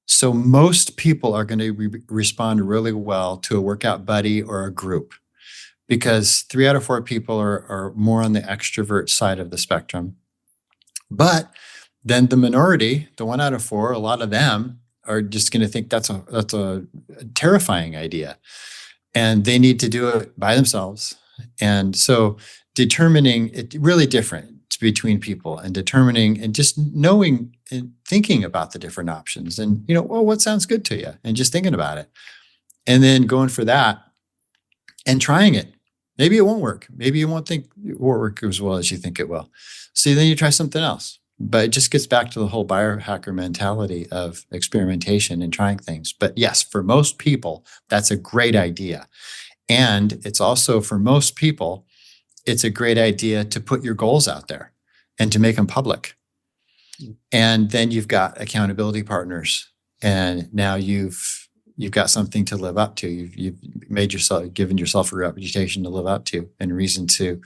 So most people are going to respond really well to a workout buddy or a group, because 3 out of 4 people are more on the extrovert side of the spectrum. But then the minority, the 1 out of 4, a lot of them are just going to think that's a terrifying idea, and they need to do it by themselves. And so determining it really different between people, and determining and just knowing and thinking about the different options, and what sounds good to you, and just thinking about it, and then going for that and trying it. Maybe it won't work. Maybe you won't think it won't work as well as you think it will. So then you try something else. But it just gets back to the whole biohacker mentality of experimentation and trying things. But yes, for most people, that's a great idea. And it's also, for most people, it's a great idea to put your goals out there and to make them public. And then you've got accountability partners, and now you've got something to live up to. You've given yourself a reputation to live up to, and reason to,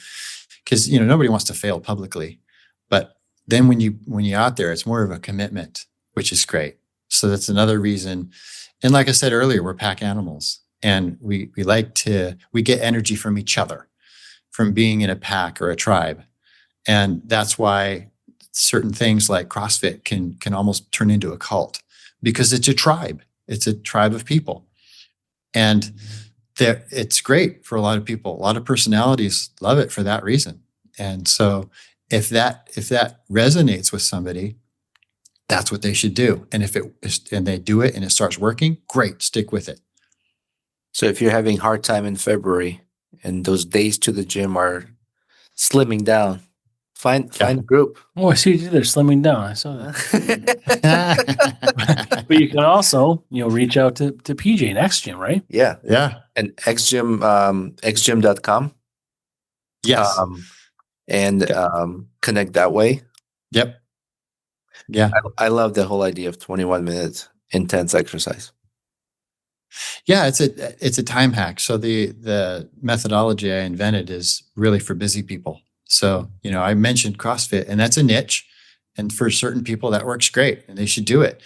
because nobody wants to fail publicly. But then when you're out there, it's more of a commitment, which is great. So that's another reason. And like I said earlier, we're pack animals, and we get energy from each other, from being in a pack or a tribe. And that's why certain things like CrossFit can almost turn into a cult, because it's a tribe. It's a tribe of people. And it's great for a lot of people. A lot of personalities love it for that reason. And so if that resonates with somebody, that's what they should do. And and they do it and it starts working, great, stick with it. So if you're having a hard time in February and those days to the gym are slimming down, find a group. Oh, I see you there slimming down. I saw that. But you can also, reach out to PJ and XGym, right? Yeah. Yeah. And XGym, xgym.com. Yes. And connect that way. Yep. Yeah. I love the whole idea of 21 minutes intense exercise. Yeah, it's a time hack. So the methodology I invented is really for busy people. So, I mentioned CrossFit, and that's a niche. And for certain people that works great, and they should do it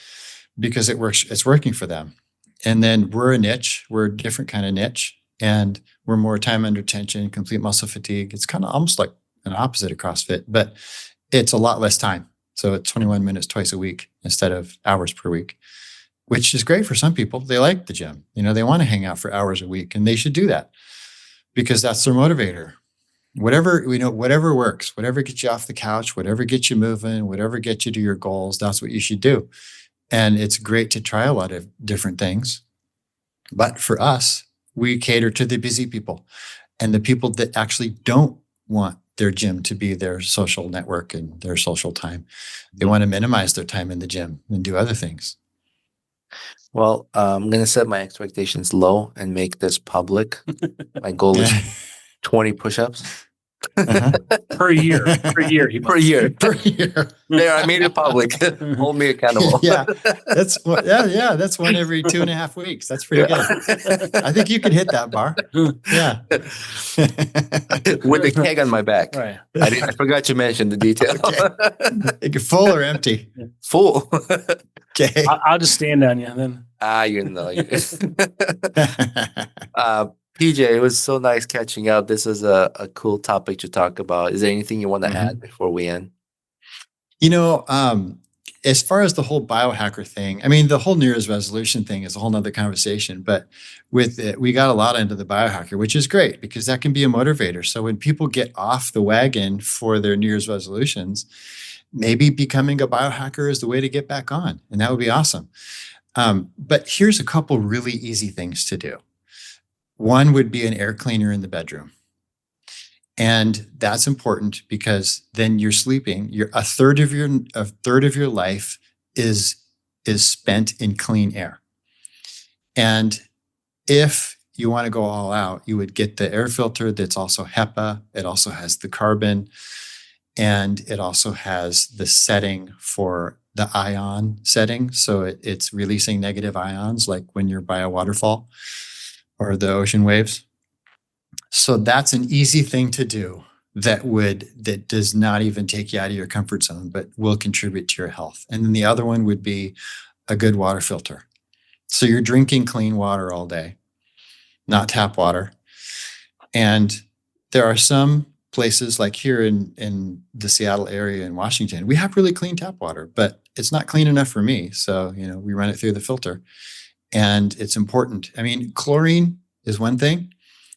because it's working for them. And then we're a niche, we're a different kind of niche, and we're more time under tension, complete muscle fatigue. It's kind of almost like an opposite of CrossFit, but it's a lot less time. So it's 21 minutes twice a week instead of hours per week, which is great for some people. They like the gym. They want to hang out for hours a week, and they should do that because that's their motivator. Whatever works, whatever gets you off the couch, whatever gets you moving, whatever gets you to your goals, that's what you should do. And it's great to try a lot of different things. But for us, we cater to the busy people and the people that actually don't want their gym to be their social network and their social time. They want to minimize their time in the gym and do other things. Well, I'm going to set my expectations low and make this public. My goal is 20 push-ups. Uh-huh. Per year. Per year. Per year. Per year. There, I made it public. Hold me accountable. Yeah, that's one every 2.5 weeks. That's pretty good. I think you can hit that bar. Yeah. With the keg on my back. Right. I forgot to mention the detail. Okay. Full or empty? Full. Okay. I'll just stand on you then. You know. PJ, it was so nice catching up. This is a cool topic to talk about. Is there anything you want to add before we end? As far as the whole biohacker thing, I mean, the whole New Year's resolution thing is a whole nother conversation, but with it, we got a lot into the biohacker, which is great because that can be a motivator. So when people get off the wagon for their New Year's resolutions, maybe becoming a biohacker is the way to get back on. And that would be awesome. But here's a couple really easy things to do. One would be an air cleaner in the bedroom. And that's important because then you're sleeping. A third of your life is spent in clean air. And if you want to go all out, you would get the air filter that's also HEPA. It also has the carbon, and it also has the setting for the ion setting. So it's releasing negative ions, like when you're by a waterfall or the ocean waves. So that's an easy thing to do that does not even take you out of your comfort zone, but will contribute to your health. And then the other one would be a good water filter. So you're drinking clean water all day, not tap water. And there are some places like here in the Seattle area in Washington, we have really clean tap water, but it's not clean enough for me. So, we run it through the filter, and it's important. I mean, chlorine is one thing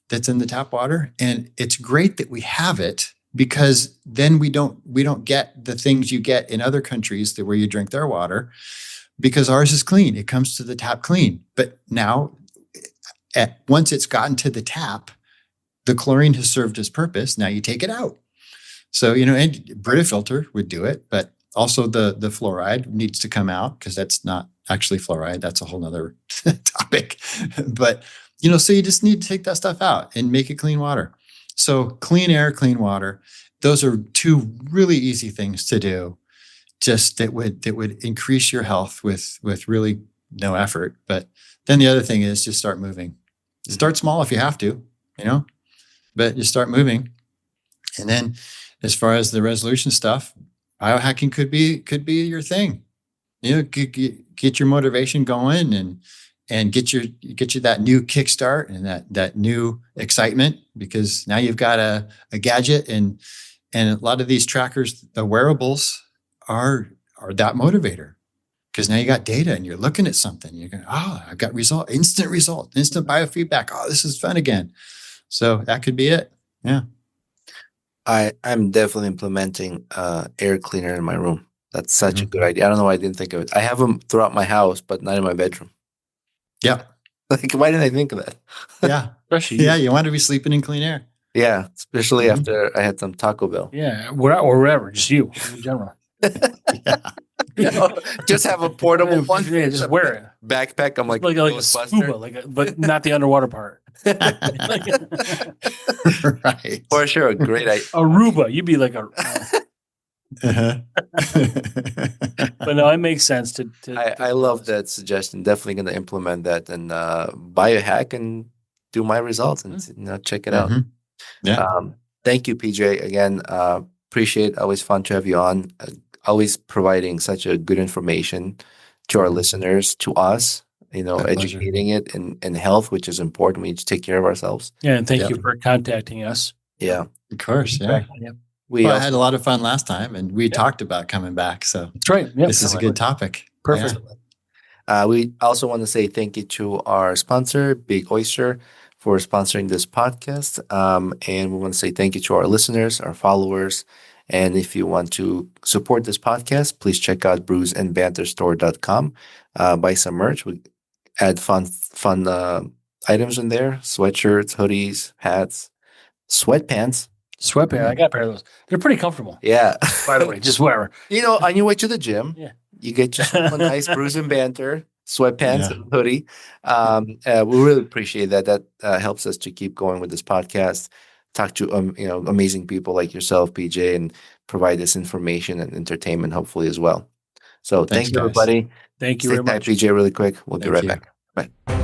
that's in the tap water, and it's great that we have it because then we don't get the things you get in other countries where you drink their water, because ours is clean. It comes to the tap clean. But now, once it's gotten to the tap, the chlorine has served its purpose. Now you take it out. So, and Brita filter would do it, but also the fluoride needs to come out because that's not actually fluoride. That's a whole nother topic. But, so you just need to take that stuff out and make it clean water. So clean air, clean water, those are two really easy things to do, just that would increase your health with really no effort. But then the other thing is just start moving. Start small if you have to, but just start moving. And then as far as the resolution stuff, biohacking could be your thing. Get your motivation going and get you that new kickstart and that new excitement, because now you've got a gadget, and a lot of these trackers, the wearables are that motivator, because now you got data and you're looking at something. You're going, I've got instant biofeedback. Oh, this is fun again. So that could be it. Yeah. I'm definitely implementing air cleaner in my room. That's such a good idea. I don't know why I didn't think of it. I have them throughout my house, but not in my bedroom. Yeah. Like, why didn't I think of that? Yeah. Yeah. You want to be sleeping in clean air. Yeah. Especially after I had some Taco Bell. Yeah. Or wherever, just you in general. Yeah. Just have a portable one. Yeah, just wear it. Backpack. I'm like a scuba, but not the underwater part. Right. For sure. Great idea. Aruba. You'd be like a. Uh-huh. But no, it makes sense to I love that suggestion. Definitely going to implement that and biohack and do my results and check it out. Yeah. Thank you, PJ. Again, appreciate. Always fun to have you on. Always providing such a good information to our listeners, to us. Educating it in health, which is important. We need to take care of ourselves. Yeah, and thank you for contacting us. Yeah, of course. Yeah. I had a lot of fun last time, and we talked about coming back. So that's right. Yep. This is a good topic. Perfect. Yeah. We also want to say thank you to our sponsor, Big Oyster, for sponsoring this podcast. And we want to say thank you to our listeners, our followers. And if you want to support this podcast, please check out brewsandbanterstore.com. Buy some merch. We add fun items in there: sweatshirts, hoodies, hats, sweatpants. Sweatpants. I got a pair of those. They're pretty comfortable. Yeah. By the way, just whatever. On your way to the gym, Yeah. you get yourself a nice Brews and Banter sweatpants Yeah. and hoodie. We really appreciate that. That helps us to keep going with this podcast. Talk to amazing people like yourself, PJ, and provide this information and entertainment, hopefully as well. So Thanks, thank you, guys. everybody. Thank you Say very hi, much. PJ, really quick. We'll be Thank right you. back. Bye.